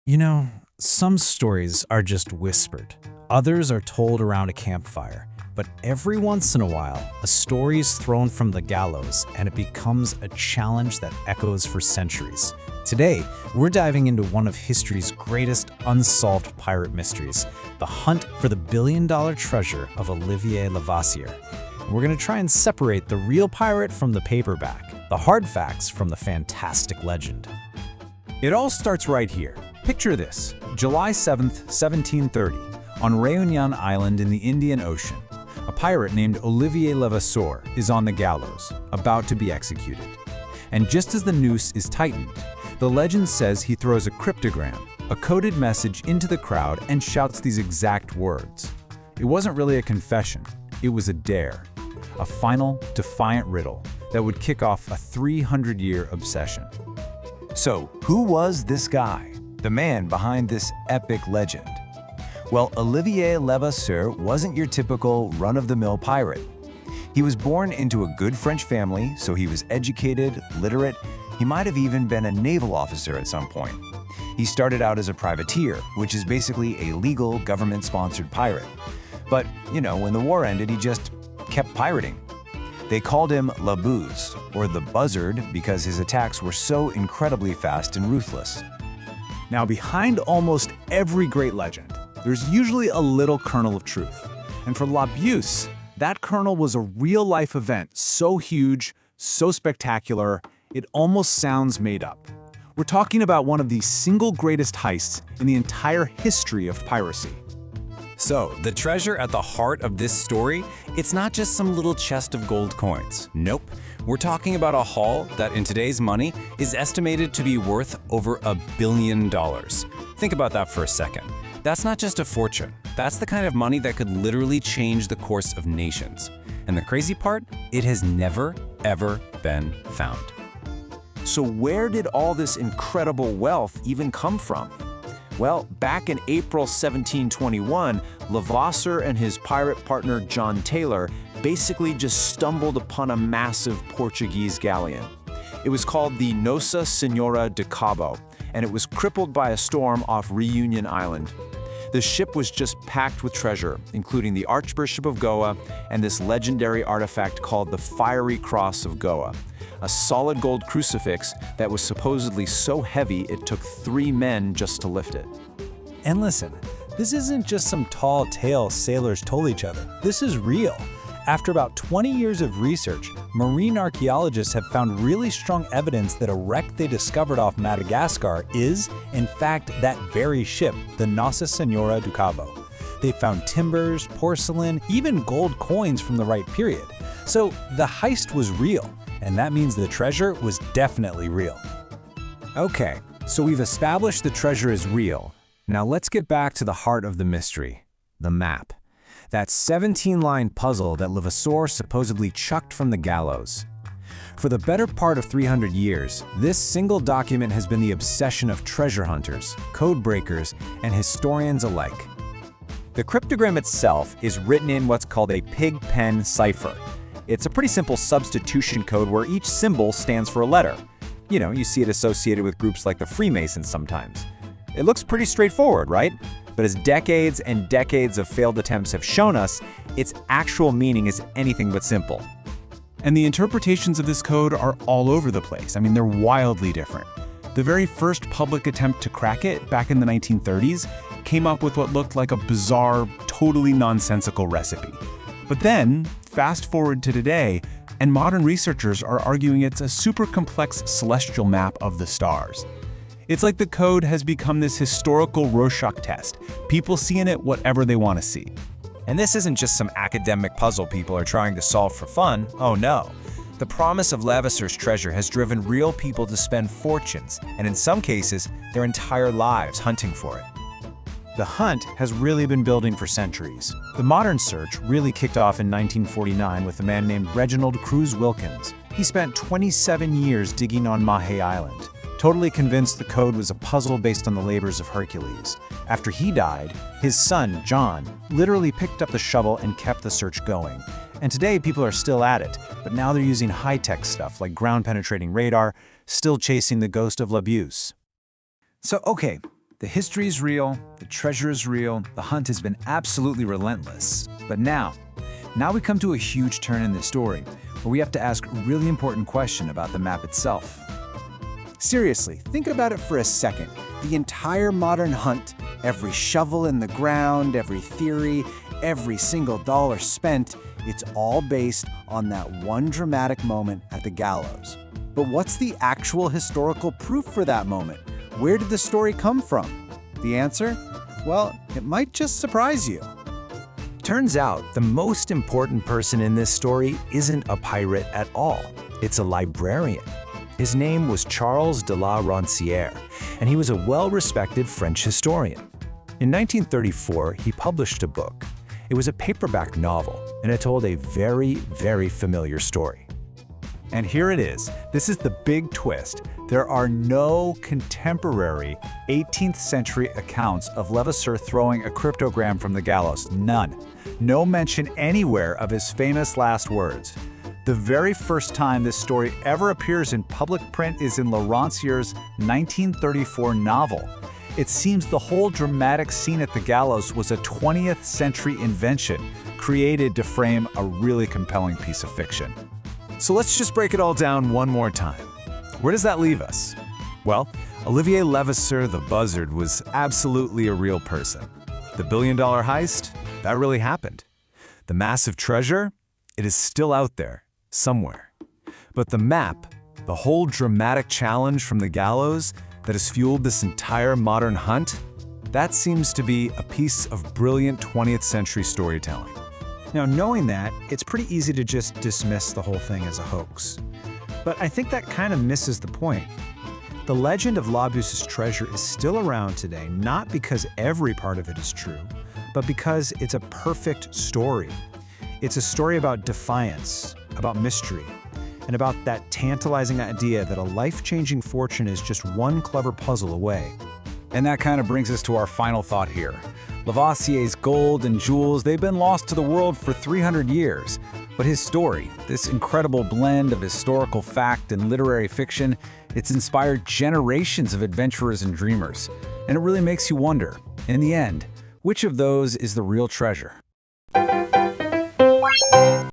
You know, some stories are just whispered. Others are told around a campfire. But every once in a while, a story is thrown from the gallows and it becomes a challenge that echoes for centuries. Today, we're diving into one of history's greatest unsolved pirate mysteries, the hunt for the billion-dollar treasure of Olivier Levasseur. We're going to try and separate the real pirate from the paperback, the hard facts from the fantastic legend. It all starts right here. Picture this, July 7th, 1730, on Réunion Island in the Indian Ocean. A pirate named Olivier Levasseur is on the gallows, about to be executed. And just as the noose is tightened, the legend says he throws a cryptogram, a coded message into the crowd and shouts these exact words. It wasn't really a confession, it was a dare. A final, defiant riddle that would kick off a 300-year obsession. So, who was this guy? The man behind this epic legend? Well, Olivier Levasseur wasn't your typical run-of-the-mill pirate. He was born into a good French family, so he was educated, literate. He might have even been a naval officer at some point. He started out as a privateer, which is basically a legal, government-sponsored pirate. But, when the war ended, he just kept pirating. They called him La Buse, or the Buzzard, because his attacks were so incredibly fast and ruthless. Now, behind almost every great legend, there's usually a little kernel of truth. And for La Buse, that kernel was a real-life event so huge, so spectacular, it almost sounds made up. We're talking about one of the single greatest heists in the entire history of piracy. So, the treasure at the heart of this story, it's not just some little chest of gold coins. Nope. We're talking about a haul that in today's money is estimated to be worth over $1 billion. Think about that for a second. That's not just a fortune. That's the kind of money that could literally change the course of nations. And the crazy part? It has never, ever been found. So where did all this incredible wealth even come from? Well, back in April 1721, Levasseur and his pirate partner John Taylor basically just stumbled upon a massive Portuguese galleon. It was called the Nossa Senhora de Cabo, and it was crippled by a storm off Reunion Island. The ship was just packed with treasure, including the Archbishop of Goa and this legendary artifact called the Fiery Cross of Goa, a solid gold crucifix that was supposedly so heavy it took 3 men just to lift it. And listen, this isn't just some tall tale sailors told each other. This is real. After about 20 years of research, marine archaeologists have found really strong evidence that a wreck they discovered off Madagascar is, in fact, that very ship, the Nossa Senhora do Cabo. They found timbers, porcelain, even gold coins from the right period. So the heist was real, and that means the treasure was definitely real. Okay, so we've established the treasure is real. Now let's get back to the heart of the mystery, the map. That 17-line puzzle that Levasseur supposedly chucked from the gallows. For the better part of 300 years, this single document has been the obsession of treasure hunters, code breakers, and historians alike. The cryptogram itself is written in what's called a pig pen cipher. It's a pretty simple substitution code where each symbol stands for a letter. You see it associated with groups like the Freemasons sometimes. It looks pretty straightforward, right? But as decades and decades of failed attempts have shown us, its actual meaning is anything but simple. And the interpretations of this code are all over the place. They're wildly different. The very first public attempt to crack it, back in the 1930s, came up with what looked like a bizarre, totally nonsensical recipe. But then, fast forward to today, and modern researchers are arguing it's a super complex celestial map of the stars. It's like the code has become this historical Rorschach test. People see in it whatever they want to see. And this isn't just some academic puzzle people are trying to solve for fun. Oh no. The promise of Levasseur's treasure has driven real people to spend fortunes, and in some cases, their entire lives hunting for it. The hunt has really been building for centuries. The modern search really kicked off in 1949 with a man named Reginald Cruz Wilkins. He spent 27 years digging on Mahe Island, totally convinced the code was a puzzle based on the labors of Hercules. After he died, his son, John, literally picked up the shovel and kept the search going. And today, people are still at it, but now they're using high-tech stuff like ground-penetrating radar, still chasing the ghost of La Buse. So, okay, The history is real, the treasure is real, the hunt has been absolutely relentless. But now we come to a huge turn in the story, where we have to ask a really important question about the map itself. Seriously, think about it for a second. The entire modern hunt, every shovel in the ground, every theory, every single dollar spent, it's all based on that one dramatic moment at the gallows. But what's the actual historical proof for that moment? Where did the story come from? The answer? Well, it might just surprise you. Turns out, the most important person in this story isn't a pirate at all. It's a librarian. His name was Charles de la Roncière, and he was a well-respected French historian. In 1934, he published a book. It was a paperback novel, and it told a very, very familiar story. And here it is. This is the big twist. There are no contemporary 18th century accounts of Levasseur throwing a cryptogram from the gallows. None. No mention anywhere of his famous last words. The very first time this story ever appears in public print is in Ronciere's 1934 novel. It seems the whole dramatic scene at the gallows was a 20th century invention created to frame a really compelling piece of fiction. So let's just break it all down one more time. Where does that leave us? Well, Olivier Levasseur, the Buzzard, was absolutely a real person. The billion-dollar heist? That really happened. The massive treasure? It is still out there, somewhere. But the map, the whole dramatic challenge from the gallows that has fueled this entire modern hunt, that seems to be a piece of brilliant 20th century storytelling. Now, knowing that, it's pretty easy to just dismiss the whole thing as a hoax. But I think that kind of misses the point. The legend of Buse's treasure is still around today, not because every part of it is true, but because it's a perfect story. It's a story about defiance, about mystery, and about that tantalizing idea that a life-changing fortune is just one clever puzzle away. And that kind of brings us to our final thought here. Levassier's gold and jewels, they've been lost to the world for 300 years. But his story, this incredible blend of historical fact and literary fiction, it's inspired generations of adventurers and dreamers. And it really makes you wonder, in the end, which of those is the real treasure?